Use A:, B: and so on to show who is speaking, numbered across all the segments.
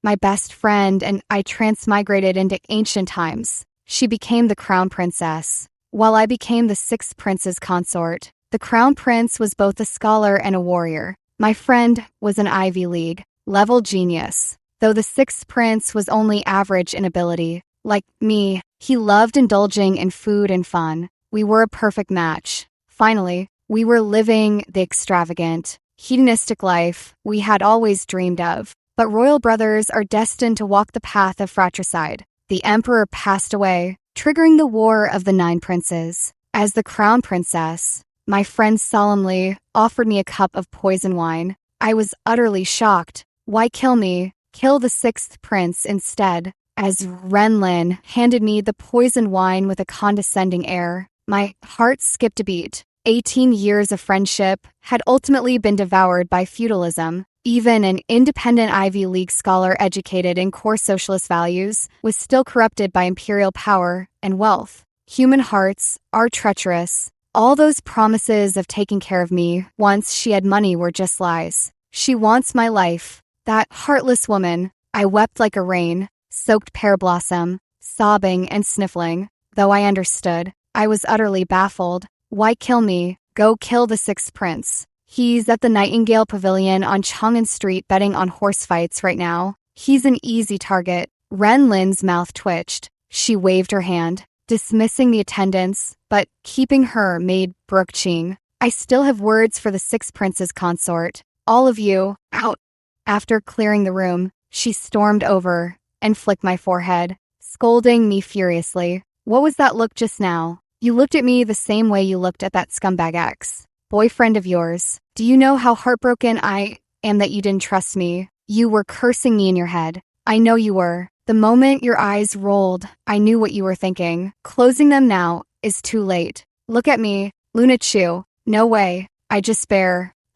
A: my best friend, and I transmigrated into ancient times. She became the crown princess, while I became the sixth prince's consort. The crown prince was both a scholar and a warrior. My friend was an Ivy League level genius, though the sixth prince was only average in ability. Like me, he loved indulging in food and fun. We were a perfect match. Finally, we were living the extravagant, hedonistic life we had always dreamed of. But royal brothers are destined to walk the path of fratricide. The emperor passed away, triggering the War of the Nine Princes. As the crown princess, my friend solemnly offered me a cup of poison wine. I was utterly shocked. Why kill me? Kill the sixth prince instead. As Renlin handed me the poisoned wine with a condescending air, my heart skipped a beat. 18 years of friendship had ultimately been devoured by feudalism. Even an independent Ivy League scholar educated in core socialist values was still corrupted by imperial power and wealth. Human hearts are treacherous. All those promises of taking care of me once she had money were just lies. She wants my life. That heartless woman. I wept like a rain-soaked pear blossom, sobbing and sniffling. Though I understood, I was utterly baffled. Why kill me? Go kill the sixth prince. He's at the Nightingale Pavilion on Chang'an Street betting on horse fights right now. He's an easy target. Ren Lin's mouth twitched. She waved her hand, dismissing the attendants, but keeping her maid Brooke Ching. I still have words for the sixth prince's consort. All of you, out. After clearing the room, she stormed over and flicked my forehead, scolding me furiously. What was that look just now? You looked at me the same way you looked at that scumbag ex-boyfriend of yours. Do you know how heartbroken I am that you didn't trust me? You were cursing me in your head. I know you were. The moment your eyes rolled, I knew what you were thinking. Closing them now is too late. Look at me, Luna Chu. No way. I just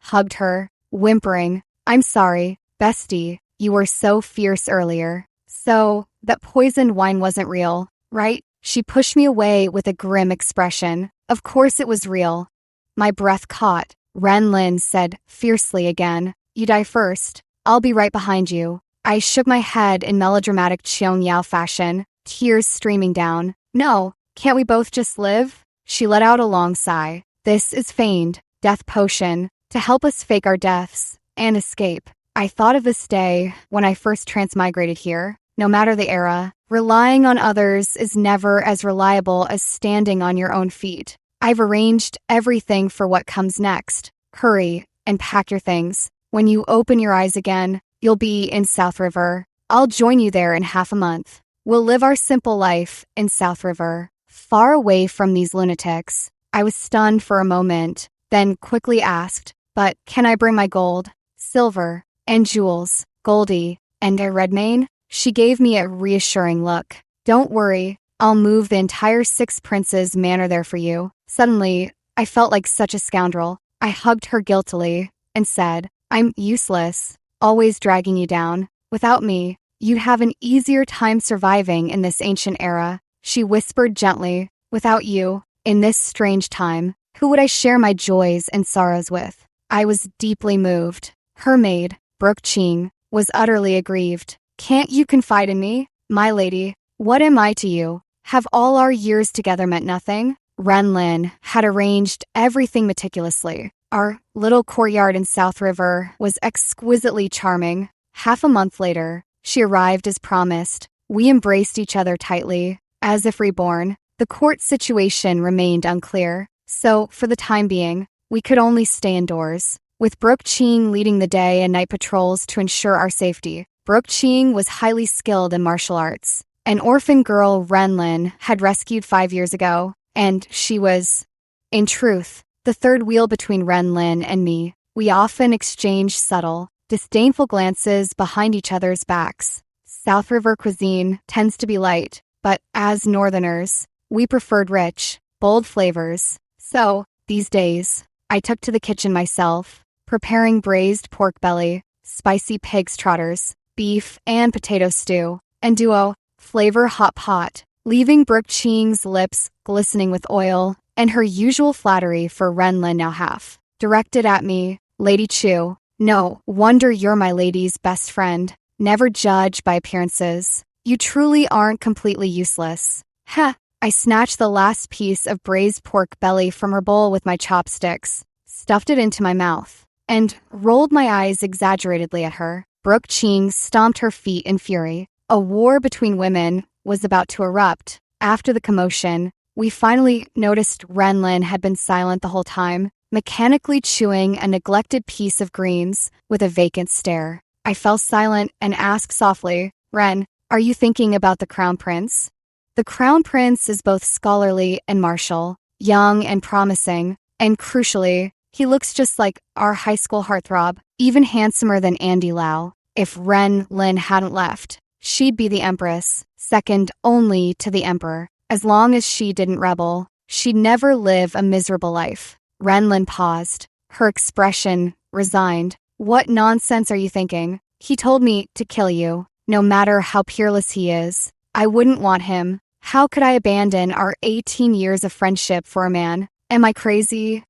A: hugged her, whimpering. I'm sorry, bestie. You were so fierce earlier. So, that poisoned wine wasn't real, right? She pushed me away with a grim expression. Of course it was real. My breath caught. Ren Lin said fiercely again, You die first. I'll be right behind you. I shook my head in melodramatic Qiong Yao fashion, tears streaming down. No, can't we both just live? She let out a long sigh. This is feigned, death potion, to help us fake our deaths and escape. I thought of this day when I first transmigrated here. No matter the era, relying on others is never as reliable as standing on your own feet. I've arranged everything for what comes next. Hurry and pack your things. When you open your eyes again, you'll be in South River. I'll join you there in half a month. We'll live our simple life in South River, far away from these lunatics. I was stunned for a moment, then quickly asked, But can I bring my gold, silver, and jewels, Goldie, and a Redmayne? She gave me a reassuring look. Don't worry, I'll move the entire Six Princes manor there for you. Suddenly, I felt like such a scoundrel. I hugged her guiltily and said, I'm useless, always dragging you down. Without me, you'd have an easier time surviving in this ancient era. She whispered gently, Without you, in this strange time, who would I share my joys and sorrows with? I was deeply moved. Her maid, Brooke Ching, was utterly aggrieved. Can't you confide in me, my lady? What am I to you? Have all our years together meant nothing? Ren Lin had arranged everything meticulously. Our little courtyard in South River was exquisitely charming. Half a month later, she arrived as promised. We embraced each other tightly, as if reborn. The court situation remained unclear, so for the time being, we could only stay indoors, with Brooke Ching leading the day and night patrols to ensure our safety. Brooke Ching was highly skilled in martial arts. An orphan girl Ren Lin had rescued 5 years ago, and she was, in truth, the third wheel between Ren Lin and me. We often exchanged subtle, disdainful glances behind each other's backs. South River cuisine tends to be light, but as Northerners, we preferred rich, bold flavors. So, these days, I took to the kitchen myself, preparing braised pork belly, spicy pig's trotters, beef and potato stew, and duo flavor hot pot, leaving Brooke Ching's lips glistening with oil and her usual flattery for Ren Lin now half directed at me. Lady Chu, no wonder you're my lady's best friend. Never judge by appearances. You truly aren't completely useless. Heh. I snatched the last piece of braised pork belly from her bowl with my chopsticks, stuffed it into my mouth, and rolled my eyes exaggeratedly at her. Brooke Ching stomped her feet in fury. A war between women was about to erupt. After the commotion, we finally noticed Renlin had been silent the whole time, mechanically chewing a neglected piece of greens with a vacant stare. I fell silent and asked softly, "Ren, are you thinking about the Crown Prince?" The Crown Prince is both scholarly and martial, young and promising, and crucially, he looks just like our high school heartthrob, even handsomer than Andy Lau. If Ren Lin hadn't left, she'd be the Empress, second only to the Emperor. As long as she didn't rebel, she'd never live a miserable life. Ren Lin paused, her expression resigned. "What nonsense are you thinking? He told me to kill you. No matter how peerless he is, I wouldn't want him. How could I abandon our 18 years of friendship for a man? Am I crazy?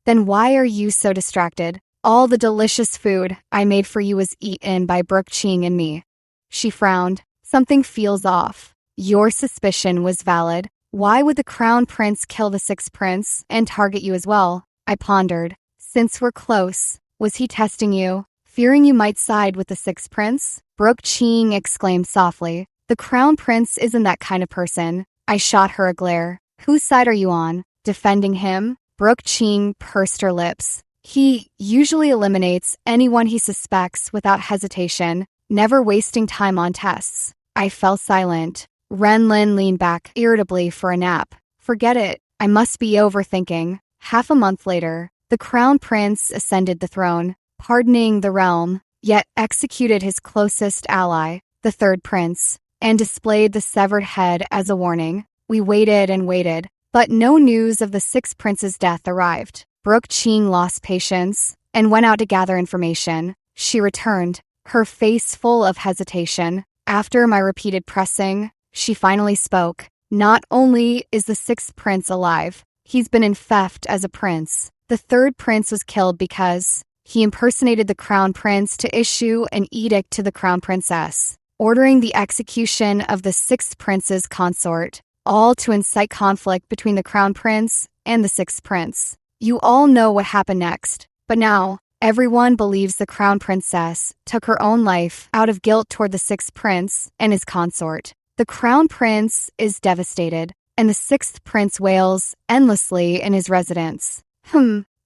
A: Then why are you so distracted? All the delicious food I made for you was eaten by Brooke Ching and me." She frowned. "Something feels off. Your suspicion was valid. Why would the Crown Prince kill the Sixth Prince and target you as well?" I pondered. "Since we're close, was he testing you, fearing you might side with the Sixth Prince?" Brooke Ching exclaimed softly. "The Crown Prince isn't that kind of person." I shot her a glare. "Whose side are you on? Defending him?" Brooke Ching pursed her lips. "He usually eliminates anyone he suspects without hesitation, never wasting time on tests." I fell silent. Ren Lin leaned back irritably for a nap. "Forget it. I must be overthinking." Half a month later, the Crown Prince ascended the throne, pardoning the realm, yet executed his closest ally, the Third Prince, and displayed the severed head as a warning. We waited and waited, but no news of the Sixth Prince's death arrived. Brooke Ching lost patience and went out to gather information. She returned, her face full of hesitation. After my repeated pressing, she finally spoke. "Not only is the Sixth Prince alive, he's been in theft as a prince. The Third Prince was killed because he impersonated the Crown Prince to issue an edict to the Crown Princess, ordering the execution of the Sixth Prince's consort, all to incite conflict between the Crown Prince and the Sixth Prince. You all know what happened next, but now everyone believes the Crown Princess took her own life out of guilt toward the Sixth Prince and his consort. The Crown Prince is devastated, and the Sixth Prince wails endlessly in his residence."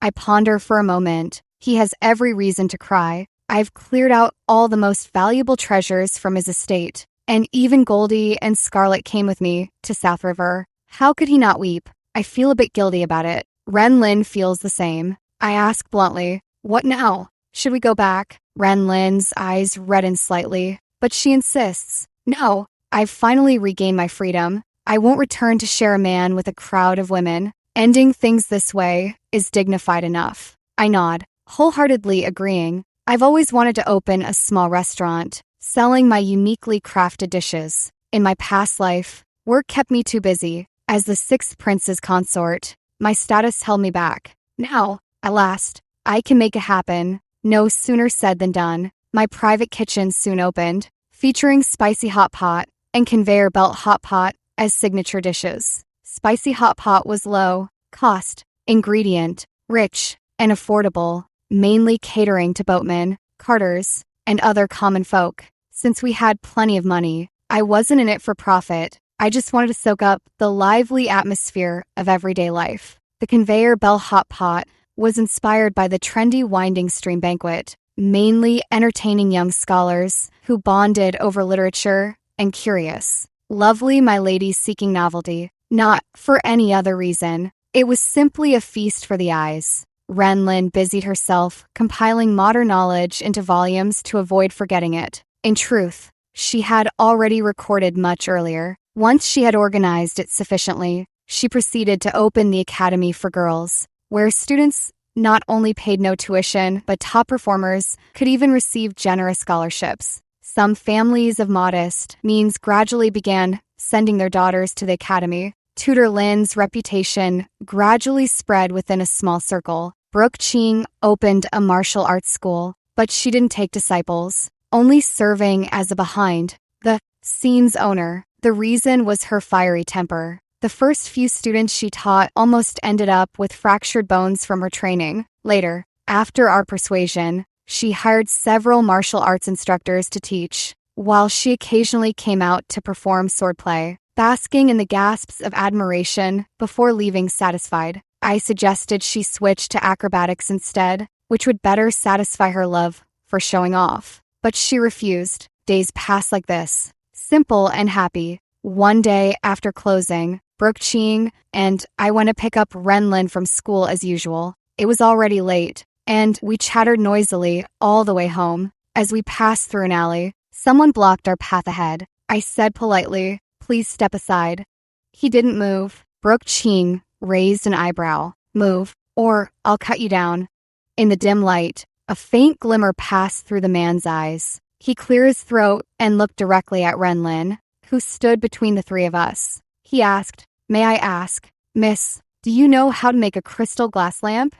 A: I ponder for a moment. "He has every reason to cry. I've cleared out all the most valuable treasures from his estate, and even Goldie and Scarlet came with me to South River. How could he not weep? I feel a bit guilty about it." Ren Lin feels the same. I ask bluntly, "What now? Should we go back?" Ren Lin's eyes redden slightly, but she insists. "No, I've finally regained my freedom. I won't return to share a man with a crowd of women. Ending things this way is dignified enough." I nod, wholeheartedly agreeing. I've always wanted to open a small restaurant, selling my uniquely crafted dishes. In my past life, work kept me too busy. As the Sixth Prince's consort, my status held me back. Now, at last, I can make it happen. No sooner said than done. My private kitchen soon opened, featuring spicy hot pot and conveyor belt hot pot as signature dishes. Spicy hot pot was low cost, ingredient, rich, and affordable, mainly catering to boatmen, carters, and other common folk. Since we had plenty of money, I wasn't in it for profit. I just wanted to soak up the lively atmosphere of everyday life. The conveyor belt hot pot was inspired by the trendy winding stream banquet, mainly entertaining young scholars who bonded over literature and curious, lovely my ladies seeking novelty, not for any other reason. It was simply a feast for the eyes. Ren Lin busied herself compiling modern knowledge into volumes to avoid forgetting it. In truth, she had already recorded much earlier. Once she had organized it sufficiently, she proceeded to open the Academy for Girls, where students not only paid no tuition, but top performers could even receive generous scholarships. Some families of modest means gradually began sending their daughters to the Academy. Tutor Lin's reputation gradually spread within a small circle. Brooke Ching opened a martial arts school, but she didn't take disciples. only serving as a behind the scenes owner. The reason was her fiery temper. The first few students she taught almost ended up with fractured bones from her training. Later, after our persuasion, she hired several martial arts instructors to teach, while she occasionally came out to perform swordplay, basking in the gasps of admiration before leaving satisfied. I suggested she switch to acrobatics instead, which would better satisfy her love for showing off. But she refused. Days passed like this, simple and happy. One day after closing, Brooke Ching and I went to pick up Renlin from school as usual. It was already late, and we chattered noisily all the way home. As we passed through an alley, someone blocked our path ahead. I said politely, "Please step aside." He didn't move. Brooke Ching raised an eyebrow. "Move, or I'll cut you down." In the dim light, a faint glimmer passed through the man's eyes. He cleared his throat and looked directly at Renlin, who stood between the three of us. He asked, "May I ask, Miss, do you know how to make a crystal glass lamp?"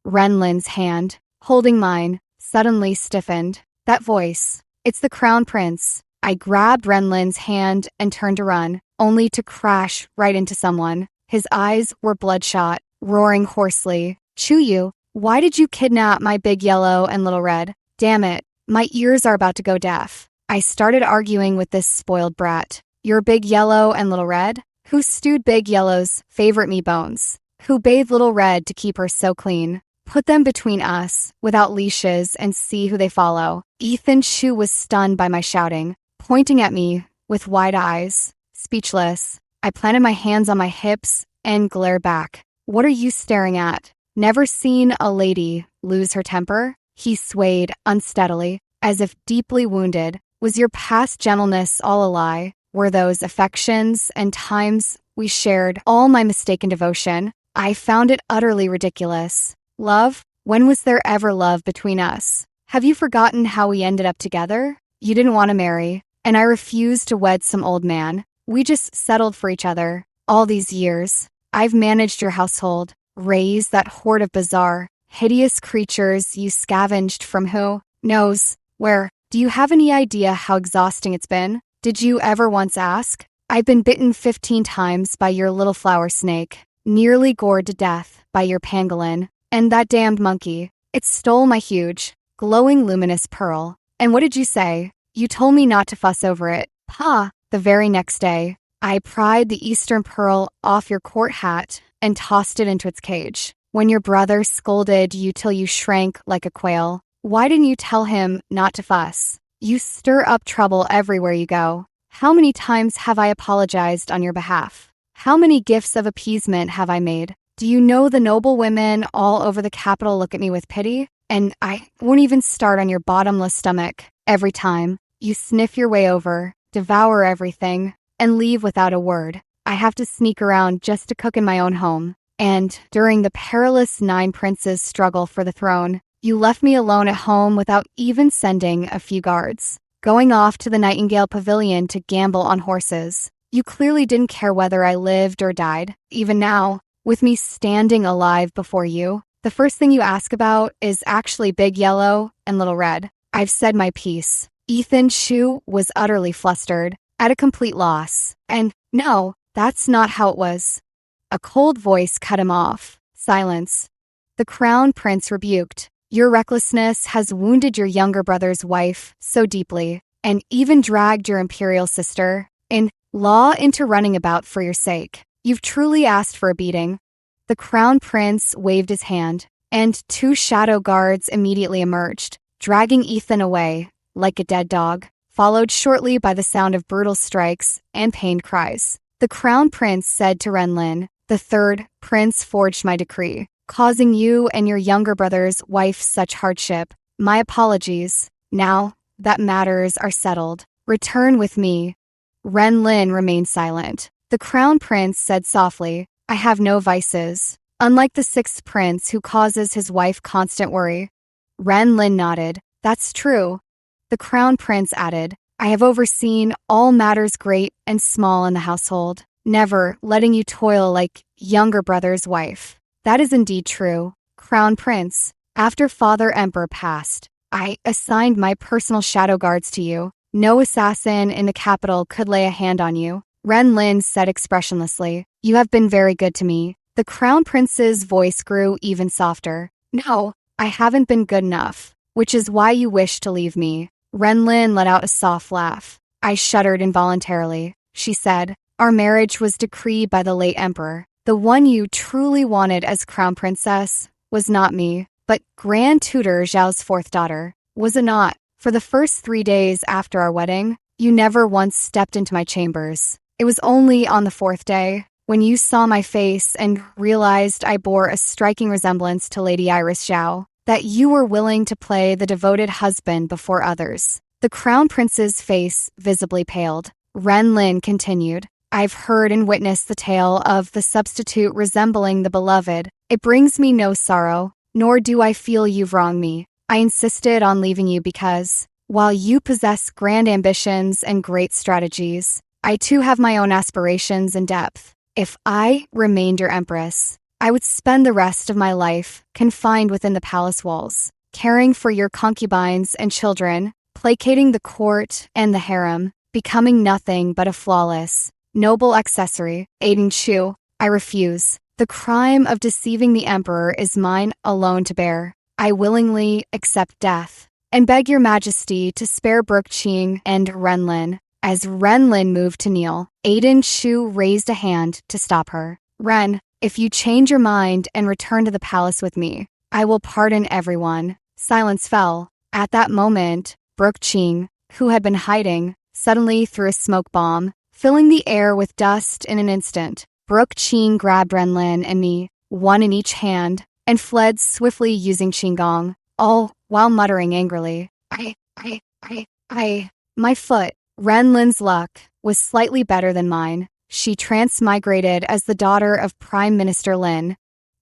A: Renlin's hand, holding mine, suddenly stiffened. That voice, it's the Crown Prince. I grabbed Renlin's hand and turned to run, only to crash right into someone. His eyes were bloodshot, roaring hoarsely. "Chuyu, why did you kidnap my Big Yellow and Little Red? Damn it, my ears are about to go deaf." I started arguing with this spoiled brat. "Your Big Yellow and Little Red? Who stewed Big Yellow's favorite meat bones? Who bathed Little Red to keep her so clean? Put them between us, without leashes, and see who they follow." Ethan Chu was stunned by my shouting, pointing at me with wide eyes. Speechless, I planted my hands on my hips and glared back. "What are you staring at? Never seen a lady lose her temper?" He swayed unsteadily, as if deeply wounded. "Was your past gentleness all a lie? Were those affections and times we shared all my mistaken devotion? I found it utterly ridiculous. Love? When was there ever love between us? Have you forgotten how we ended up together? You didn't want to marry, and I refused to wed some old man. We just settled for each other. All these years, I've managed your household, raised that horde of bizarre, hideous creatures you scavenged from who knows where. Do you have any idea how exhausting it's been? Did you ever once ask? I've been bitten 15 times by your little flower snake, nearly gored to death by your pangolin, and that damned monkey. It stole my huge, glowing luminous pearl. And what did you say? You told me not to fuss over it. Ha! The very next day, I pried the Eastern pearl off your court hat and tossed it into its cage. When your brother scolded you till you shrank like a quail, why didn't you tell him not to fuss? You stir up trouble everywhere you go. How many times have I apologized on your behalf? How many gifts of appeasement have I made? Do you know the noble women all over the capital look at me with pity? And I won't even start on your bottomless stomach. Every time, you sniff your way over, devour everything, and leave without a word. I have to sneak around just to cook in my own home. And during the perilous 9 princes' struggle for the throne, you left me alone at home without even sending a few guards. Going off to the Nightingale Pavilion to gamble on horses. You clearly didn't care whether I lived or died. Even now, with me standing alive before you, the first thing you ask about is actually Big Yellow and Little Red. I've said my piece. Ethan Chu was utterly flustered, at a complete loss. And no, that's not how it was. A cold voice cut him off. Silence. The Crown Prince rebuked. Your recklessness has wounded your younger brother's wife so deeply, and even dragged your imperial sister in law into running about for your sake. You've truly asked for a beating. The Crown Prince waved his hand, and 2 shadow guards immediately emerged, dragging Ethan away like a dead dog, followed shortly by the sound of brutal strikes and pained cries. The Crown Prince said to Renlin, "The 3rd Prince forged my decree, causing you and your younger brother's wife such hardship. My apologies. Now that matters are settled, return with me." Renlin remained silent. The Crown Prince said softly, "I have no vices, unlike the 6th Prince who causes his wife constant worry." Renlin nodded. "That's true." The Crown Prince added, "I have overseen all matters great and small in the household, never letting you toil like younger brother's wife." "That is indeed true, Crown Prince. After Father Emperor passed, I assigned my personal shadow guards to you. No assassin in the capital could lay a hand on you. Ren Lin said expressionlessly. You have been very good to me. The crown prince's voice grew even softer. No, I haven't been good enough, which is why you wish to leave me. Ren Lin let out a soft laugh. I shuddered involuntarily. She said, our marriage was decreed by the late emperor. The one you truly wanted as crown princess was not me, but Grand Tutor Zhao's fourth daughter. Was it not? For the first 3 days after our wedding, you never once stepped into my chambers. It was only on the 4th day, when you saw my face and realized I bore a striking resemblance to Lady Iris Zhao, that you were willing to play the devoted husband before others. The crown prince's face visibly paled. Ren Lin continued, I've heard and witnessed the tale of the substitute resembling the beloved. It brings me no sorrow, nor do I feel you've wronged me. I insisted on leaving you because, while you possess grand ambitions and great strategies, I too have my own aspirations and depth. If I remained your empress, I would spend the rest of my life confined within the palace walls, caring for your concubines and children, placating the court and the harem, becoming nothing but a flawless, noble accessory. Aiden Chu, I refuse. The crime of deceiving the emperor is mine alone to bear. I willingly accept death, and beg your majesty to spare Brook Qing and Ren Lin. As Ren Lin moved to kneel, Aiden Chu raised a hand to stop her. Ren, if you change your mind and return to the palace with me, I will pardon everyone. Silence fell. At that moment, Brook Qing, who had been hiding, suddenly threw a smoke bomb, filling the air with dust in an instant. Brook Qing grabbed Ren Lin and me, one in each hand, and fled swiftly using Qinggong, all while muttering angrily, My foot. Ren Lin's luck was slightly better than mine. She transmigrated as the daughter of Prime Minister Lin,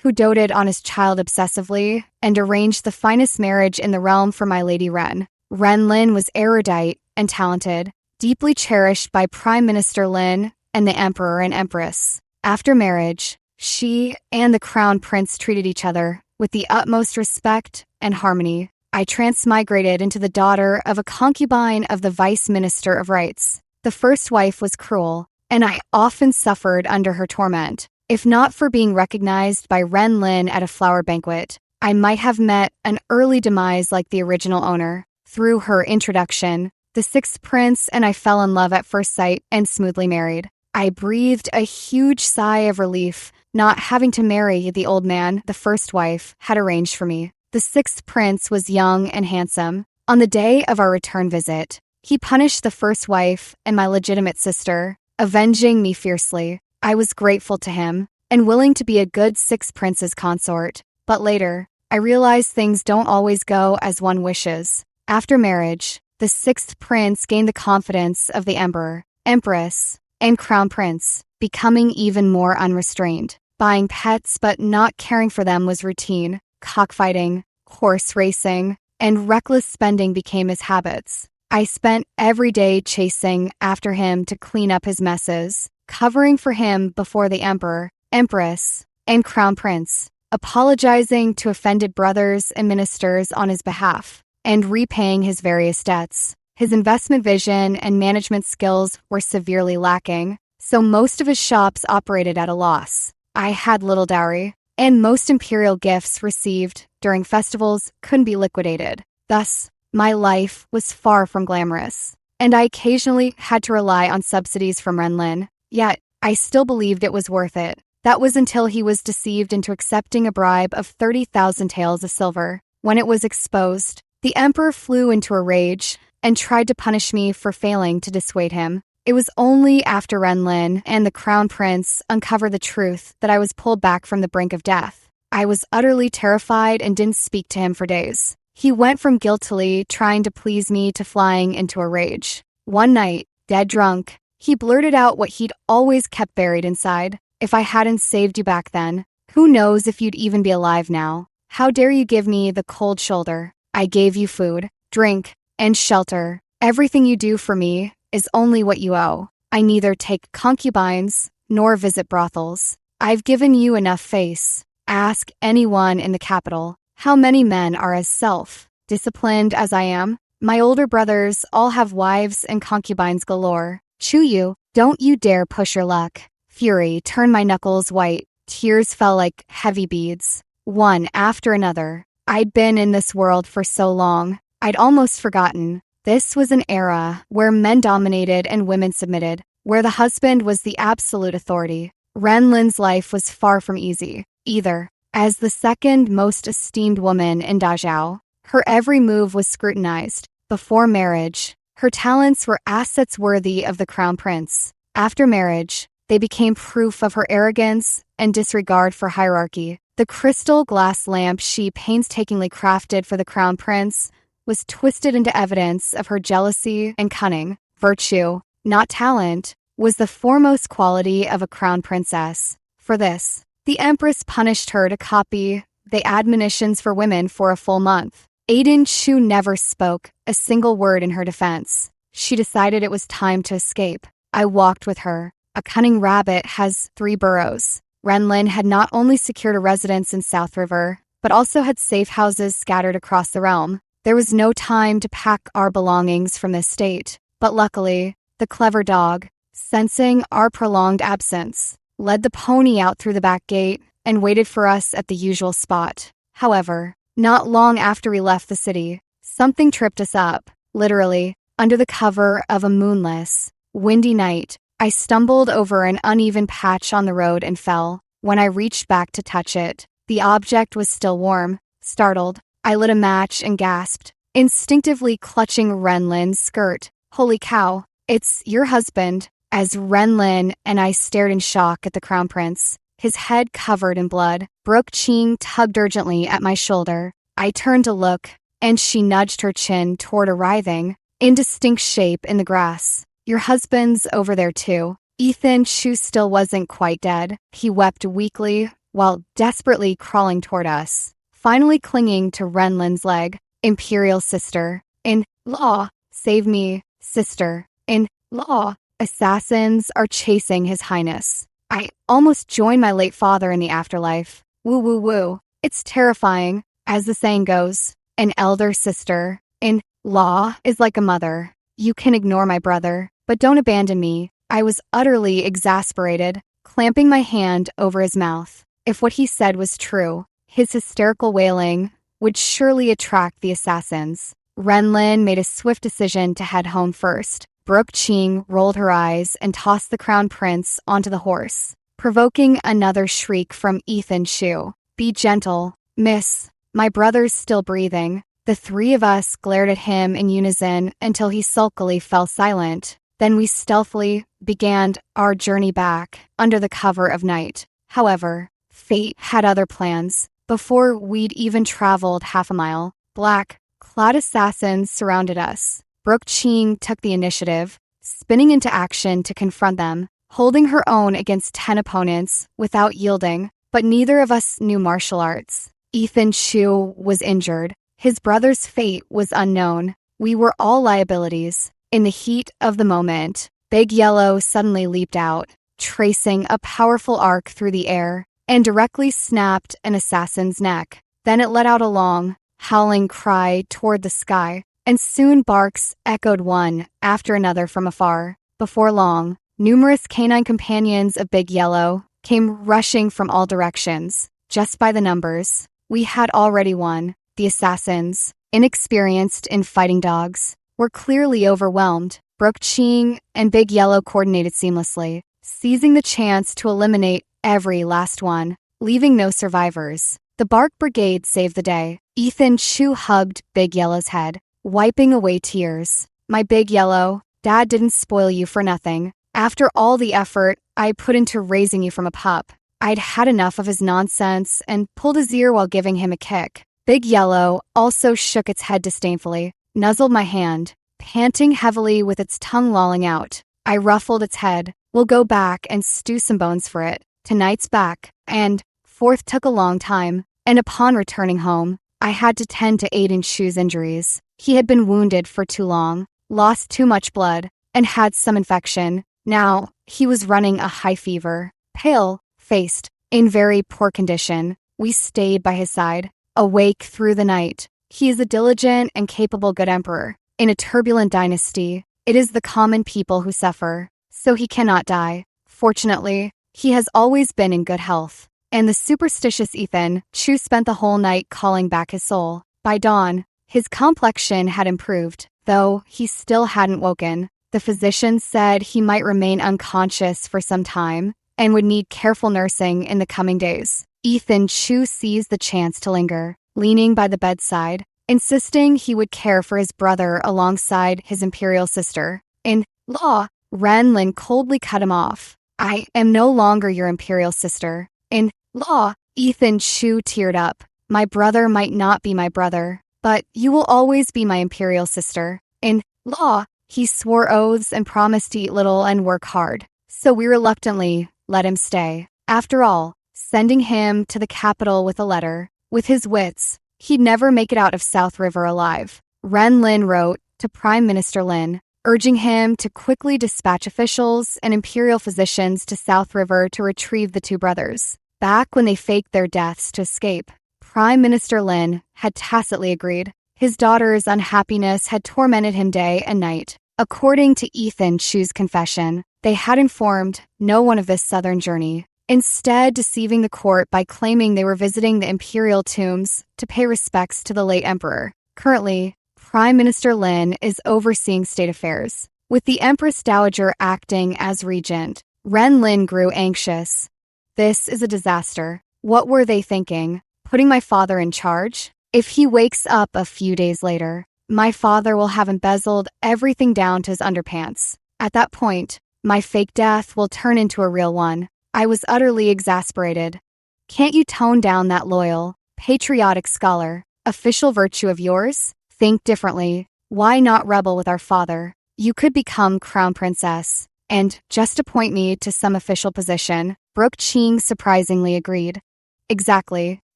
A: who doted on his child obsessively and arranged the finest marriage in the realm for my Lady Ren. Ren Lin was erudite and talented, deeply cherished by Prime Minister Lin and the Emperor and Empress. After marriage, she and the Crown Prince treated each other with the utmost respect and harmony. I transmigrated into the daughter of a concubine of the Vice Minister of Rights. The first wife was cruel, and I often suffered under her torment. If not for being recognized by Ren Lin at a flower banquet, I might have met an early demise like the original owner. Through her introduction, the sixth prince and I fell in love at first sight and smoothly married. I breathed a huge sigh of relief, not having to marry the old man the first wife had arranged for me. The sixth prince was young and handsome. On the day of our return visit, he punished the first wife and my legitimate sister, avenging me fiercely. I was grateful to him and willing to be a good sixth prince's consort. But later, I realized things don't always go as one wishes. After marriage, the sixth prince gained the confidence of the emperor, empress, and crown prince, becoming even more unrestrained. Buying pets but not caring for them was routine. Cockfighting, horse racing, and reckless spending became his habits. I spent every day chasing after him to clean up his messes, covering for him before the emperor, empress, and crown prince, apologizing to offended brothers and ministers on his behalf, and repaying his various debts. His investment vision and management skills were severely lacking, so most of his shops operated at a loss. I had little dowry, and most imperial gifts received during festivals couldn't be liquidated. Thus, my life was far from glamorous, and I occasionally had to rely on subsidies from Ren Lin. Yet, I still believed it was worth it. That was until he was deceived into accepting a bribe of 30,000 taels of silver. When it was exposed, the emperor flew into a rage and tried to punish me for failing to dissuade him. It was only after Ren Lin and the crown prince uncovered the truth that I was pulled back from the brink of death. I was utterly terrified and didn't speak to him for days. He went from guiltily trying to please me to flying into a rage. One night, dead drunk, he blurted out what he'd always kept buried inside. If I hadn't saved you back then, who knows if you'd even be alive now? How dare you give me the cold shoulder? I gave you food, drink, and shelter. Everything you do for me is only what you owe. I neither take concubines nor visit brothels. I've given you enough face. Ask anyone in the capital how many men are as self disciplined as I am. My older brothers all have wives and concubines galore. Chuyu, don't you dare push your luck. Fury turned my knuckles white. Tears fell like heavy beads, one after another. I'd been in this world for so long, I'd almost forgotten. This was an era where men dominated and women submitted, where the husband was the absolute authority. Renlin's life was far from easy, either. As the second most esteemed woman in Dazhao, her every move was scrutinized. Before marriage, her talents were assets worthy of the crown prince. After marriage, they became proof of her arrogance and disregard for hierarchy. The crystal glass lamp she painstakingly crafted for the crown prince was twisted into evidence of her jealousy and cunning. Virtue, not talent, was the foremost quality of a crown princess. For this, the empress punished her to copy the admonitions for women for a full month. Aiden Chu never spoke a single word in her defense. She decided it was time to escape. I walked with her. A cunning rabbit has 3 burrows. Renlin had not only secured a residence in South River, but also had safe houses scattered across the realm. There was no time to pack our belongings from this state. But luckily, the clever dog, sensing our prolonged absence, led the pony out through the back gate and waited for us at the usual spot. However, not long after we left the city, something tripped us up. Literally, under the cover of a moonless, windy night, I stumbled over an uneven patch on the road and fell. When I reached back to touch it, the object was still warm. Startled, I lit a match and gasped, instinctively clutching Renlin's skirt. Holy cow, it's your husband. As Renlin and I stared in shock at the crown prince, his head covered in blood, Brooke Ching tugged urgently at my shoulder. I turned to look, and she nudged her chin toward a writhing, indistinct shape in the grass. Your husband's over there too. Ethan Chu still wasn't quite dead. He wept weakly while desperately crawling toward us, finally clinging to Renlin's leg. Imperial sister in law, save me, sister in law. Assassins are chasing His Highness. I almost joined my late father in the afterlife. Woo woo woo. It's terrifying. As the saying goes, an elder sister in law is like a mother. You can ignore my brother, but don't abandon me. I was utterly exasperated, clamping my hand over his mouth. If what he said was true, his hysterical wailing would surely attract the assassins. Renlin made a swift decision to head home first. Brooke Ching rolled her eyes and tossed the crown prince onto the horse, provoking another shriek from Ethan Chu. Be gentle, miss. My brother's still breathing. The 3 of us glared at him in unison until he sulkily fell silent. Then we stealthily began our journey back under the cover of night. However, fate had other plans. Before we'd even traveled half a mile, black, clad assassins surrounded us. Brooke Ching took the initiative, spinning into action to confront them, holding her own against 10 opponents without yielding. But neither of us knew martial arts. Ethan Chu was injured. His brother's fate was unknown. We were all liabilities. In the heat of the moment, Big Yellow suddenly leaped out, tracing a powerful arc through the air, and directly snapped an assassin's neck. Then it let out a long, howling cry toward the sky, and soon barks echoed one after another from afar. Before long, numerous canine companions of Big Yellow came rushing from all directions. Just by the numbers, we had already won. The assassins, inexperienced in fighting dogs, were clearly overwhelmed. Brooke Ching and Big Yellow coordinated seamlessly, seizing the chance to eliminate every last one, leaving no survivors. The Bark Brigade saved the day. Ethan Chu hugged Big Yellow's head, wiping away tears. My Big Yellow, Dad didn't spoil you for nothing. After all the effort I put into raising you from a pup, I'd had enough of his nonsense and pulled his ear while giving him a kick. Big Yellow also shook its head disdainfully, nuzzled my hand, panting heavily with its tongue lolling out. I ruffled its head. We'll go back and stew some bones for it. Tonight's back. And fourth took a long time, and upon returning home, I had to tend to Aiden Chu's injuries. He had been wounded for too long, lost too much blood, and had some infection. Now, he was running a high fever, pale-faced, in very poor condition. We stayed by his side, awake through the night, He is a diligent and capable good emperor. In a turbulent dynasty, it is the common people who suffer, so he cannot die. Fortunately, he has always been in good health. And the superstitious Ethan Chu spent the whole night calling back his soul. By dawn, his complexion had improved, though he still hadn't woken. The physician said he might remain unconscious for some time and would need careful nursing in the coming days. Ethan Chu seized the chance to linger, leaning by the bedside, insisting he would care for his brother alongside his imperial sister-in-law. Renlin coldly cut him off. I am no longer your imperial sister-in-law. Ethan Chu teared up. My brother might not be my brother, but you will always be my imperial sister-in-law. He swore oaths and promised to eat little and work hard, so we reluctantly let him stay. After all, sending him to the capital with a letter, with his wits, he'd never make it out of South River alive. Ren Lin wrote to Prime Minister Lin, urging him to quickly dispatch officials and imperial physicians to South River to retrieve the two brothers. Back when they faked their deaths to escape, Prime Minister Lin had tacitly agreed. His daughter's unhappiness had tormented him day and night. According to Ethan Chu's confession, they had informed no one of this southern journey, instead deceiving the court by claiming they were visiting the imperial tombs to pay respects to the late emperor. Currently, Prime Minister Lin is overseeing state affairs, with the Empress Dowager acting as regent. Ren Lin grew anxious. This is a disaster. What were they thinking? Putting my father in charge? If he wakes up a few days later, my father will have embezzled everything down to his underpants. At that point, my fake death will turn into a real one. I was utterly exasperated. Can't you tone down that loyal, patriotic scholar, official virtue of yours? Think differently. Why not rebel with our father? You could become crown princess, and just appoint me to some official position. Brooke Ching surprisingly agreed. Exactly.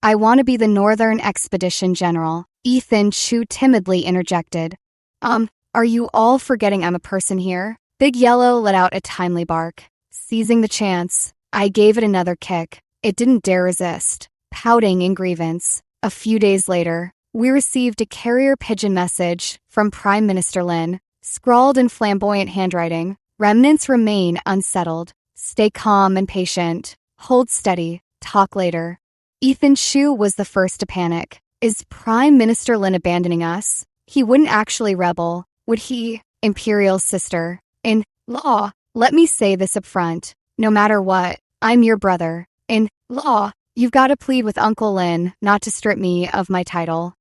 A: I want to be the Northern Expedition General. Ethan Chu timidly interjected. Are you all forgetting I'm a person here? Big Yellow let out a timely bark. Seizing the chance, I gave it another kick. It didn't dare resist, pouting in grievance. A few days later, we received a carrier pigeon message from Prime Minister Lin, scrawled in flamboyant handwriting. Remnants remain unsettled. Stay calm and patient. Hold steady. Talk later. Ethan Chu was the first to panic. Is Prime Minister Lin abandoning us? He wouldn't actually rebel, would he? Imperial sister-in-law. Let me say this up front. No matter what, I'm your brother-in-law. You've got to plead with Uncle Lin not to strip me of my title.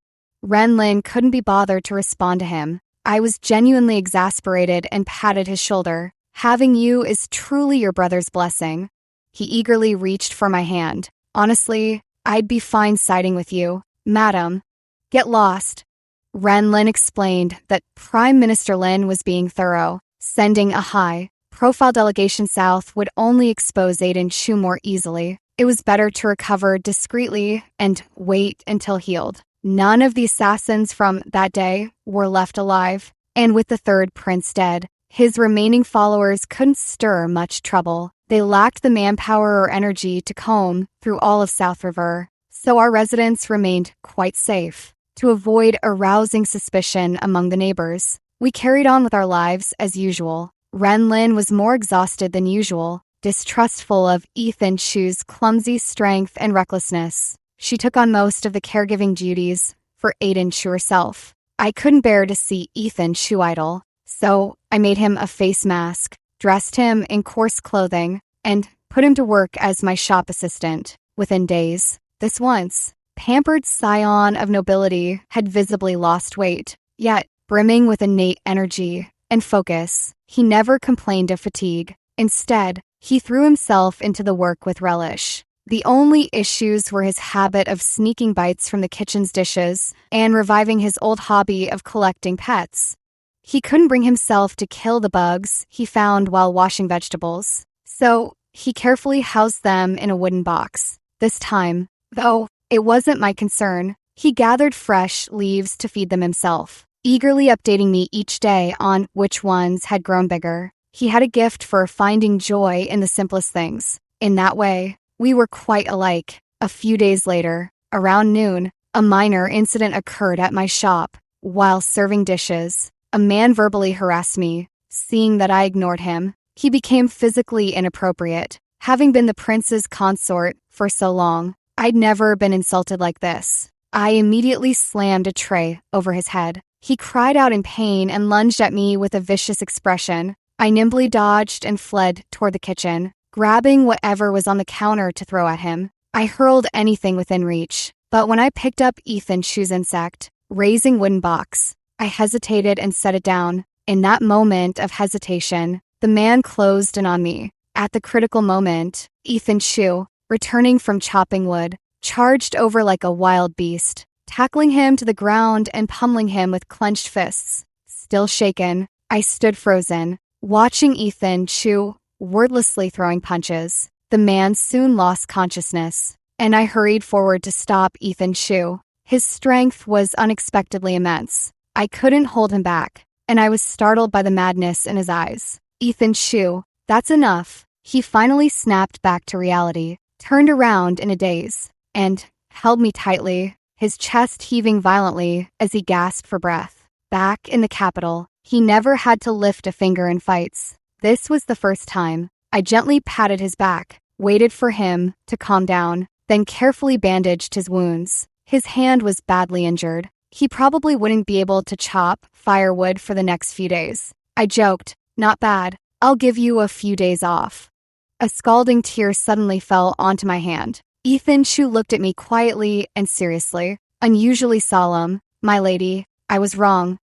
A: Ren Lin couldn't be bothered to respond to him. I was genuinely exasperated and patted his shoulder. Having you is truly your brother's blessing. He eagerly reached for my hand. Honestly, I'd be fine siding with you, madam. Get lost. Ren Lin explained that Prime Minister Lin was being thorough. Sending a high-profile delegation south would only expose Aiden Chu more easily. It was better to recover discreetly and wait until healed. None of the assassins from that day were left alive, and with the third prince dead, his remaining followers couldn't stir much trouble. They lacked the manpower or energy to comb through all of South River, so our residents remained quite safe. To avoid arousing suspicion among the neighbors, we carried on with our lives as usual. Ren Lin was more exhausted than usual, distrustful of Ethan Chu's clumsy strength and recklessness. She took on most of the caregiving duties for Aiden Chu herself. I couldn't bear to see Ethan Chu idle, so I made him a face mask, dressed him in coarse clothing, and put him to work as my shop assistant. Within days, this once pampered scion of nobility had visibly lost weight, yet brimming with innate energy and focus. He never complained of fatigue. Instead, he threw himself into the work with relish. The only issues were his habit of sneaking bites from the kitchen's dishes and reviving his old hobby of collecting pets. He couldn't bring himself to kill the bugs he found while washing vegetables, so he carefully housed them in a wooden box. This time, though, it wasn't my concern. He gathered fresh leaves to feed them himself, eagerly updating me each day on which ones had grown bigger. He had a gift for finding joy in the simplest things. In that way, we were quite alike. A few days later, around noon, A minor incident occurred at my shop. While serving dishes, a man verbally harassed me. Seeing that I ignored him, he became physically inappropriate. Having been the prince's consort for so long, I'd never been insulted like this. I immediately slammed a tray over his head. He cried out in pain and lunged at me with a vicious expression. I nimbly dodged and fled toward the kitchen, grabbing whatever was on the counter to throw at him. I hurled anything within reach, but when I picked up Ethan Chu's insect, raising wooden box, I hesitated and set it down. In that moment of hesitation, the man closed in on me. At the critical moment, Ethan Chu, returning from chopping wood, charged over like a wild beast, tackling him to the ground and pummeling him with clenched fists. Still shaken, I stood frozen, watching Ethan Chu wordlessly throwing punches. The man soon lost consciousness, and I hurried forward to stop Ethan Chu. His strength was unexpectedly immense. I couldn't hold him back, and I was startled by the madness in his eyes. Ethan Chu, that's enough. He finally snapped back to reality, turned around in a daze, and held me tightly, his chest heaving violently as he gasped for breath. Back in the capital, he never had to lift a finger in fights. This was the first time. I gently patted his back, waited for him to calm down, then carefully bandaged his wounds. His hand was badly injured. He probably wouldn't be able to chop firewood for the next few days. I joked, "Not bad. I'll give you a few days off." A scalding tear suddenly fell onto my hand. Ethan Chu looked at me quietly and seriously, unusually solemn. "My lady, I was wrong.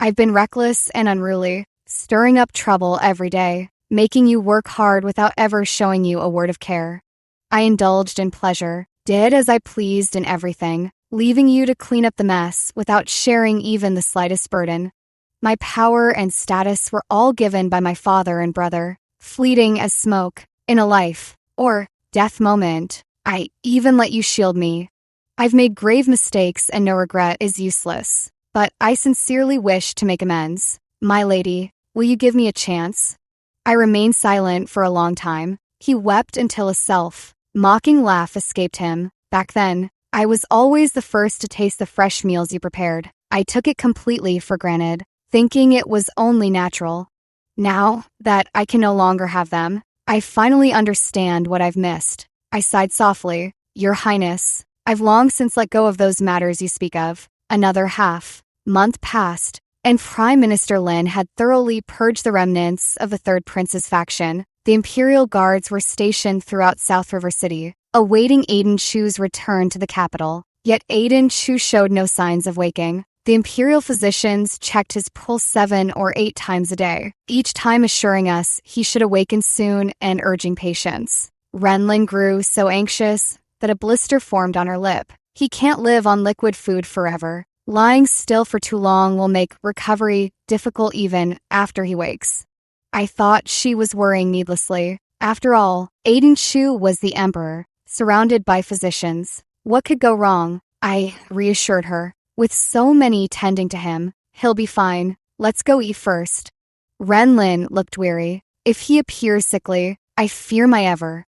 A: I've been reckless and unruly, stirring up trouble every day, making you work hard without ever showing you a word of care. I indulged in pleasure, did as I pleased in everything, leaving you to clean up the mess without sharing even the slightest burden. My power and status were all given by my father and brother, fleeting as smoke, in a life or death moment. I even let you shield me. I've made grave mistakes and no regret is useless, but I sincerely wish to make amends. My lady, will you give me a chance?" I remained silent for a long time. He wept until a self-mocking laugh escaped him. "Back then, I was always the first to taste the fresh meals you prepared. I took it completely for granted, thinking it was only natural. Now that I can no longer have them, I finally understand what I've missed." I sighed softly. "Your Highness, I've long since let go of those matters you speak of." Another half-month passed, and Prime Minister Lin had thoroughly purged the remnants of the Third Prince's faction. The Imperial Guards were stationed throughout South River City, awaiting Aiden Chu's return to the capital. Yet Aiden Chu showed no signs of waking. The Imperial physicians checked his pulse 7 or 8 times a day, each time assuring us he should awaken soon and urging patience. Renlin grew so anxious that a blister formed on her lip. He can't live on liquid food forever. Lying still for too long will make recovery difficult even after he wakes. I thought she was worrying needlessly. After all, Aiden Chu was the emperor, surrounded by physicians. What could go wrong? I reassured her. With so many tending to him, he'll be fine. Let's go eat first. Renlin looked weary. If he appears sickly, I fear my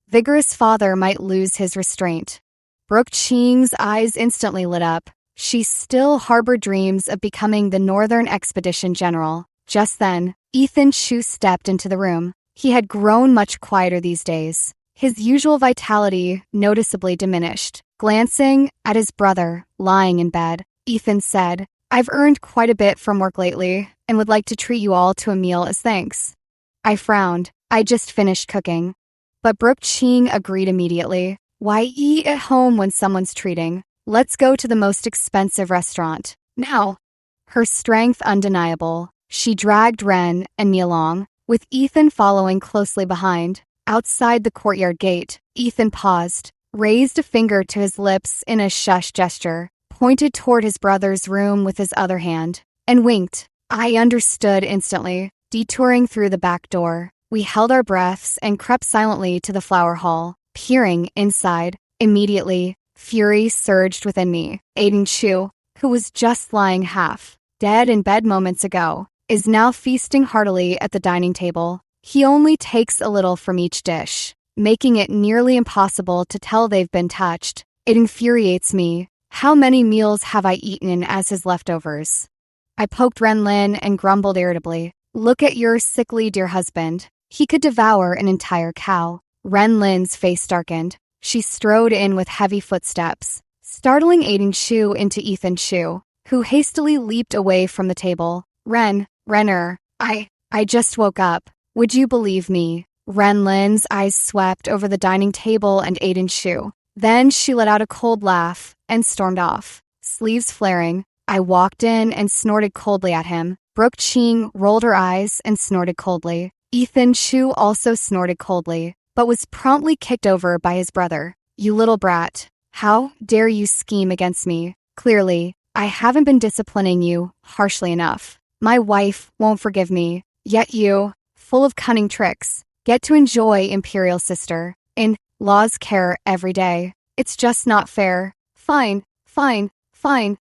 A: vigorous father might lose his restraint. Brooke Ching's eyes instantly lit up. She still harbored dreams of becoming the Northern Expedition General. Just then, Ethan Chu stepped into the room. He had grown much quieter these days, his usual vitality noticeably diminished. Glancing at his brother, lying in bed, Ethan said, "I've earned quite a bit from work lately, and would like to treat you all to a meal as thanks." I frowned. I just finished cooking. But Brooke Ching agreed immediately. "Why eat at home when someone's treating? Let's go to the most expensive restaurant. Now." Her strength undeniable, she dragged Ren and me along, with Ethan following closely behind. Outside the courtyard gate, Ethan paused, raised a finger to his lips in a shush gesture, pointed toward his brother's room with his other hand, and winked. I understood instantly, detouring through the back door. We held our breaths and crept silently to the flower hall, peering inside. Immediately, fury surged within me. Aiden Chu, who was just lying half dead in bed moments ago, is now feasting heartily at the dining table. He only takes a little from each dish, making it nearly impossible to tell they've been touched. It infuriates me. How many meals have I eaten as his leftovers? I poked Renlin and grumbled irritably. Look at your sickly dear husband. He could devour an entire cow. Renlin's face darkened. She strode in with heavy footsteps, startling Aiden Shu into Ethan Shu, who hastily leaped away from the table. Renner, I just woke up. Would you believe me? Renlin's eyes swept over the dining table and Aiden Shu. Then she let out a cold laugh and stormed off. Sleeves flaring, I walked in and snorted coldly at him. Brooke Ching rolled her eyes and snorted coldly. Ethan Shu also snorted coldly, but was promptly kicked over by his brother. You little brat. How dare you scheme against me? Clearly, I haven't been disciplining you harshly enough. My wife won't forgive me. Yet you, full of cunning tricks, get to enjoy Imperial Sister in law's care every day. It's just not fair. Fine.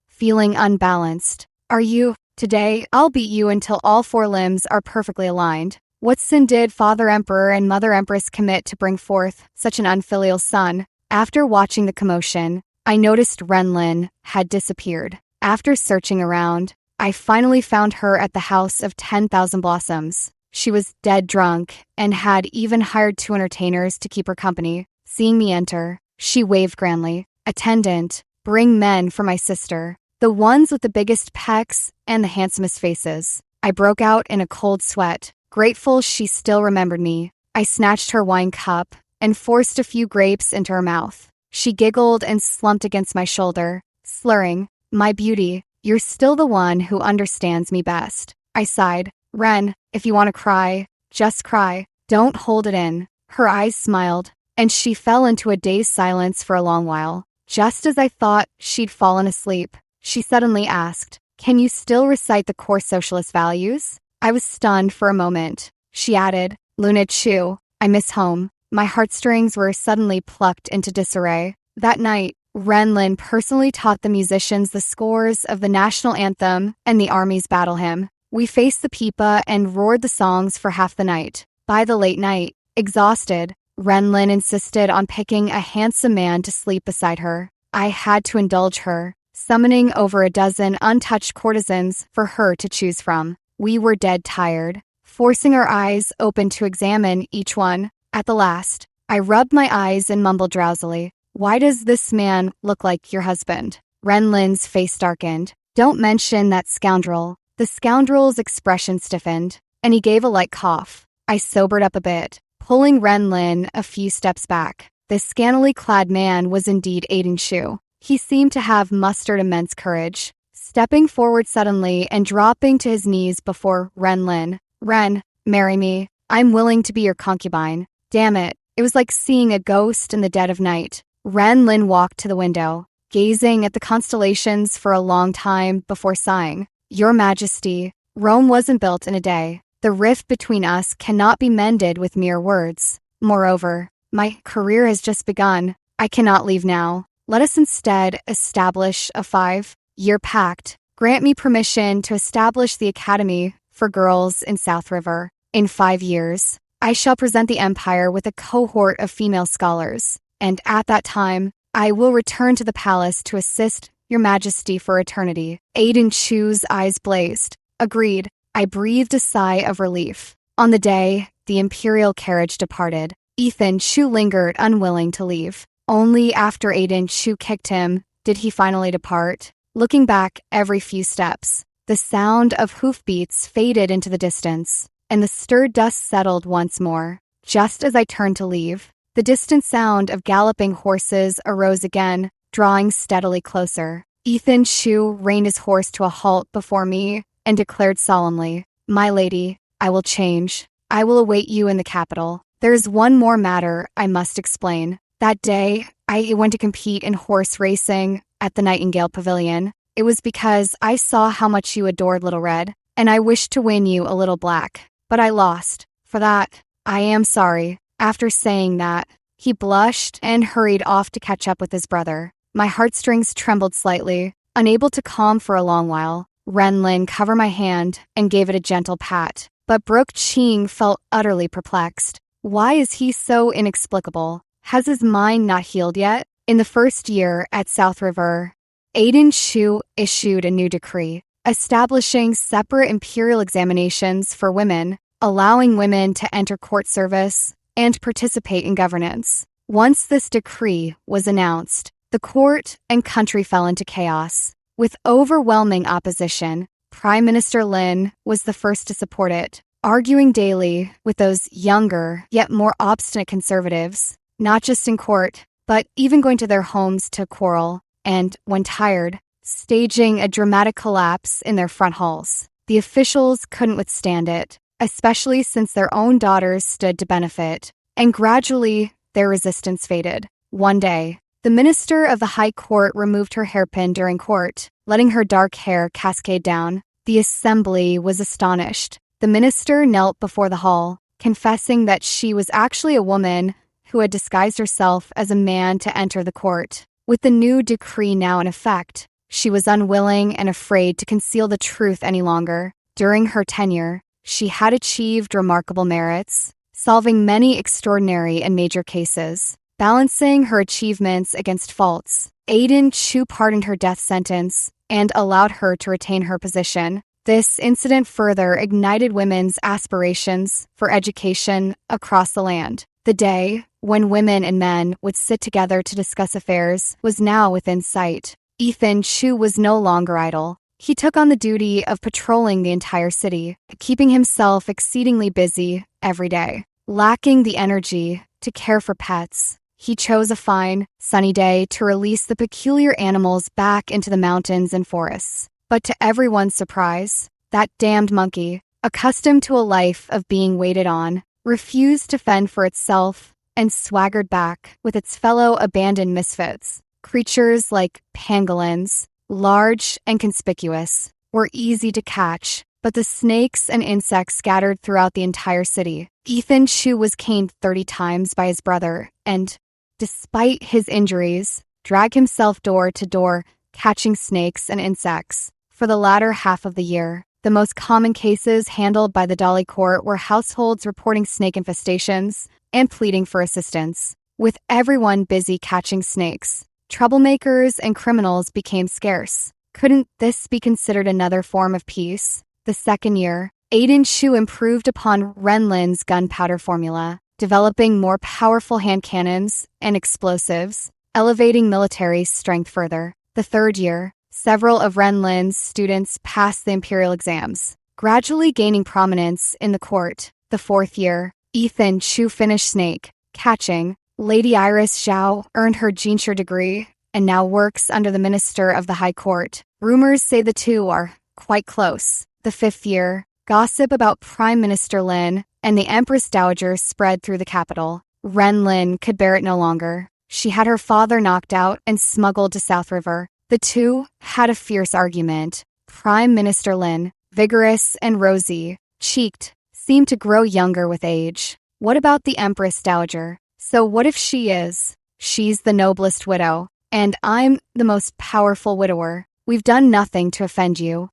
A: Feeling unbalanced. Are you? Today, I'll beat you until all four limbs are perfectly aligned. What sin did Father Emperor and Mother Empress commit to bring forth such an unfilial son? After watching the commotion, I noticed Renlin had disappeared. After searching around, I finally found her at the House of 10,000 Blossoms. She was dead drunk and had even hired 2 entertainers to keep her company. Seeing me enter, she waved grandly. Attendant, bring men for my sister. The ones with the biggest pecs and the handsomest faces. I broke out in a cold sweat, grateful she still remembered me. I snatched her wine cup and forced a few grapes into her mouth. She giggled and slumped against my shoulder, slurring, my beauty, you're still the one who understands me best. I sighed. Ren, if you want to cry, just cry. Don't hold it in. Her eyes smiled, and she fell into a dazed silence for a long while. Just as I thought she'd fallen asleep, she suddenly asked, can you still recite the core socialist values? I was stunned for a moment. She added, Luna Chu, I miss home. My heartstrings were suddenly plucked into disarray. That night, Renlin personally taught the musicians the scores of the national anthem and the Army's battle hymn. We faced the pipa and roared the songs for half the night. By the late night, exhausted, Renlin insisted on picking a handsome man to sleep beside her. I had to indulge her, summoning over a dozen untouched courtesans for her to choose from. We were dead tired, forcing our eyes open to examine each one. At the last, I rubbed my eyes and mumbled drowsily, why does this man look like your husband? Renlin's face darkened. Don't mention that scoundrel. The scoundrel's expression stiffened, and he gave a light cough. I sobered up a bit, pulling Renlin a few steps back. This scantily clad man was indeed Aiden Shu. He seemed to have mustered immense courage, stepping forward suddenly and dropping to his knees before Renlin. Ren, marry me. I'm willing to be your concubine. Damn it, it was like seeing a ghost in the dead of night. Renlin walked to the window, gazing at the constellations for a long time before sighing. Your Majesty, Rome wasn't built in a day. The rift between us cannot be mended with mere words. Moreover, my career has just begun. I cannot leave now. Let us instead establish a 5-year pact. Grant me permission to establish the Academy for Girls in South River. In 5 years, I shall present the Empire with a cohort of female scholars, and at that time, I will return to the palace to assist Your Majesty for eternity. Aiden Chu's eyes blazed. Agreed. I breathed a sigh of relief. On the day the imperial carriage departed, Ethan Chu lingered, unwilling to leave. Only after Aiden Chu kicked him did he finally depart. Looking back every few steps, the sound of hoofbeats faded into the distance, and the stirred dust settled once more. Just as I turned to leave, the distant sound of galloping horses arose again, drawing steadily closer. Ethan Chu reined his horse to a halt before me and declared solemnly, My lady, I will change. I will await you in the capital. There is one more matter I must explain. That day, I went to compete in horse racing at the Nightingale Pavilion. It was because I saw how much you adored Little Red, and I wished to win you a Little Black. But I lost. For that, I am sorry. After saying that, he blushed and hurried off to catch up with his brother. My heartstrings trembled slightly, unable to calm for a long while. Renlin covered my hand and gave it a gentle pat, but Brooke Ching felt utterly perplexed. Why is he so inexplicable? Has his mind not healed yet? In the first year at South River, Aiden Chu issued a new decree, establishing separate imperial examinations for women, allowing women to enter court service and participate in governance. Once this decree was announced, the court and country fell into chaos. With overwhelming opposition, Prime Minister Lin was the first to support it, arguing daily with those younger yet more obstinate conservatives, not just in court, but even going to their homes to quarrel, and, when tired, staging a dramatic collapse in their front halls. The officials couldn't withstand it, especially since their own daughters stood to benefit, and gradually their resistance faded. One day, the minister of the High Court removed her hairpin during court, letting her dark hair cascade down. The assembly was astonished. The minister knelt before the hall, confessing that she was actually a woman who had disguised herself as a man to enter the court. With the new decree now in effect, she was unwilling and afraid to conceal the truth any longer. During her tenure, she had achieved remarkable merits, solving many extraordinary and major cases. Balancing her achievements against faults, Aiden Chu pardoned her death sentence and allowed her to retain her position. This incident further ignited women's aspirations for education across the land. The day when women and men would sit together to discuss affairs was now within sight. Ethan Chu was no longer idle. He took on the duty of patrolling the entire city, keeping himself exceedingly busy every day. Lacking the energy to care for pets, he chose a fine, sunny day to release the peculiar animals back into the mountains and forests. But to everyone's surprise, that damned monkey, accustomed to a life of being waited on, refused to fend for itself and swaggered back with its fellow abandoned misfits. Creatures like pangolins, large and conspicuous, were easy to catch, but the snakes and insects scattered throughout the entire city. Ethan Chu was caned 30 times by his brother and, despite his injuries, dragged himself door to door, catching snakes and insects. For the latter half of the year, the most common cases handled by the Dolly Court were households reporting snake infestations and pleading for assistance. With everyone busy catching snakes, troublemakers and criminals became scarce. Couldn't this be considered another form of peace? The second year, Aiden Chu improved upon Renlin's gunpowder formula, developing more powerful hand cannons and explosives, elevating military strength further. The third year, several of Renlin's students passed the imperial exams, gradually gaining prominence in the court. The fourth year, Ethan Chu finished snake catching. Lady Iris Zhao earned her Jinshi degree and now works under the minister of the High Court. Rumors say the two are quite close. The fifth year, gossip about Prime Minister Lin and the Empress Dowager spread through the capital. Renlin could bear it no longer. She had her father knocked out and smuggled to South River. The two had a fierce argument. Prime Minister Lin, vigorous and rosy-cheeked, seemed to grow younger with age. What about the Empress Dowager? So what if she is? She's the noblest widow, and I'm the most powerful widower. We've done nothing to offend you.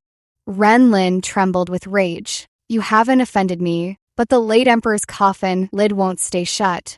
A: Renlin trembled with rage. You haven't offended me, but the late emperor's coffin lid won't stay shut.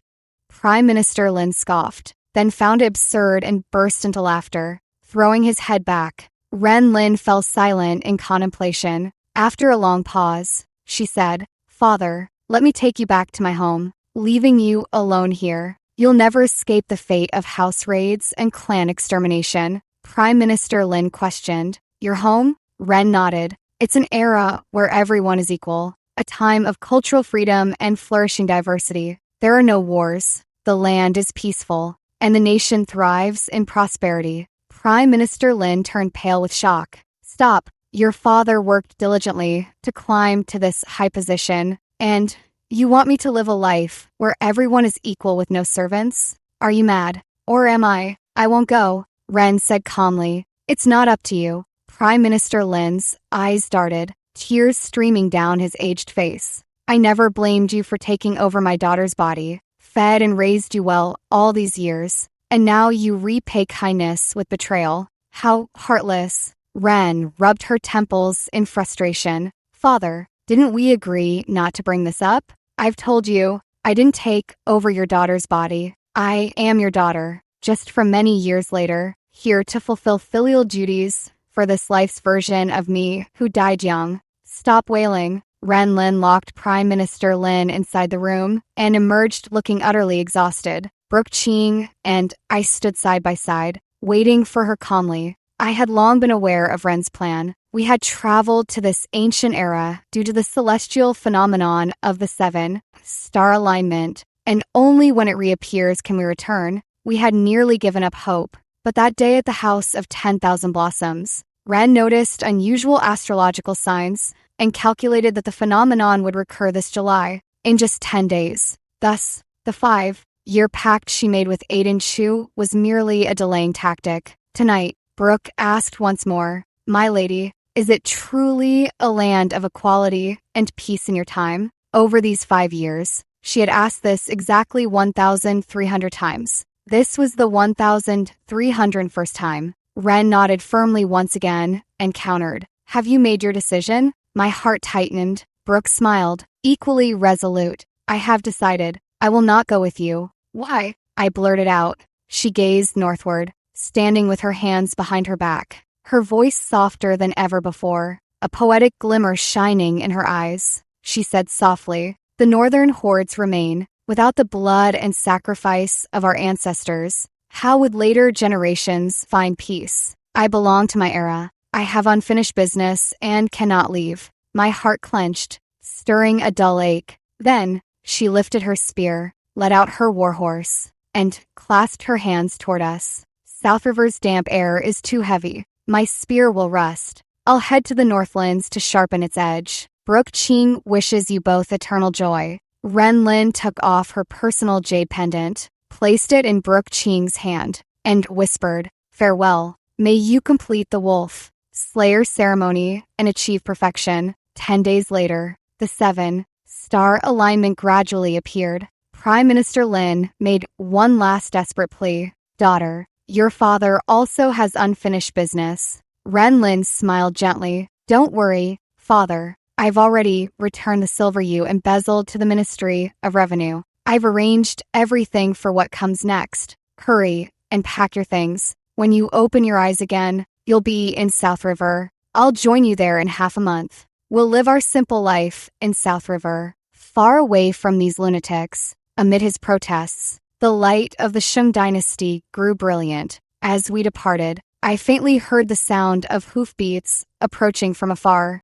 A: Prime Minister Lin scoffed, then found it absurd and burst into laughter, throwing his head back. Renlin fell silent in contemplation. After a long pause, she said, "Father, let me take you back to my home. Leaving you alone here, you'll never escape the fate of house raids and clan extermination." Prime Minister Lin questioned, "Your home?" Ren nodded. "It's an era where everyone is equal, a time of cultural freedom and flourishing diversity. There are no wars, the land is peaceful, and the nation thrives in prosperity." Prime Minister Lin turned pale with shock. "Stop. Your father worked diligently to climb to this high position, and you want me to live a life where everyone is equal with no servants? Are you mad? Or am I? I won't go," Ren said calmly. "It's not up to you." Prime Minister Lin's eyes darted, tears streaming down his aged face. "I never blamed you for taking over my daughter's body, fed and raised you well all these years, and now you repay kindness with betrayal. How heartless." Ren rubbed her temples in frustration. "Father, didn't we agree not to bring this up? I've told you, I didn't take over your daughter's body. I am your daughter." Just from many years later, here to fulfill filial duties for this life's version of me who died young. Stop wailing. Ren Lin locked Prime Minister Lin inside the room and emerged looking utterly exhausted. Brooke Ching and I stood side by side, waiting for her calmly. I had long been aware of Ren's plan. We had traveled to this ancient era due to the celestial phenomenon of the seven-star alignment, and only when it reappears can we return. We had nearly given up hope. But that day at the House of 10,000 Blossoms, Ren noticed unusual astrological signs and calculated that the phenomenon would recur this July, in just 10 days. Thus, the 5-year pact she made with Aiden Chu was merely a delaying tactic. Tonight, Brooke asked once more, "My lady, is it truly a land of equality and peace in your time?" Over these 5 years, she had asked this exactly 1,300 times. This was the 1,301st time. Ren nodded firmly once again and countered, "Have you made your decision?" My heart tightened. Brooke smiled, equally resolute. "I have decided. I will not go with you." "Why?" I blurted out. She gazed northward, standing with her hands behind her back, her voice softer than ever before, a poetic glimmer shining in her eyes. She said softly, "The northern hordes remain. Without the blood and sacrifice of our ancestors, how would later generations find peace? I belong to my era. I have unfinished business and cannot leave." My heart clenched, stirring a dull ache. Then, she lifted her spear, let out her warhorse, and clasped her hands toward us. "South River's damp air is too heavy. My spear will rust. I'll head to the Northlands to sharpen its edge. Brooke Ching wishes you both eternal joy." Ren Lin took off her personal jade pendant, placed it in Brooke Ching's hand, and whispered, "Farewell. May you complete the wolf Slayer ceremony and achieve perfection." 10 days later, the 7-star alignment gradually appeared. Prime Minister Lin made one last desperate plea. "Daughter, your father also has unfinished business." Ren Lin smiled gently. "Don't worry, father. I've already returned the silver you embezzled to the Ministry of Revenue. I've arranged everything for what comes next. Hurry and pack your things. When you open your eyes again, you'll be in South River. I'll join you there in half a month. We'll live our simple life in South River, far away from these lunatics." Amid his protests, the light of the Shang Dynasty grew brilliant. As we departed, I faintly heard the sound of hoofbeats approaching from afar.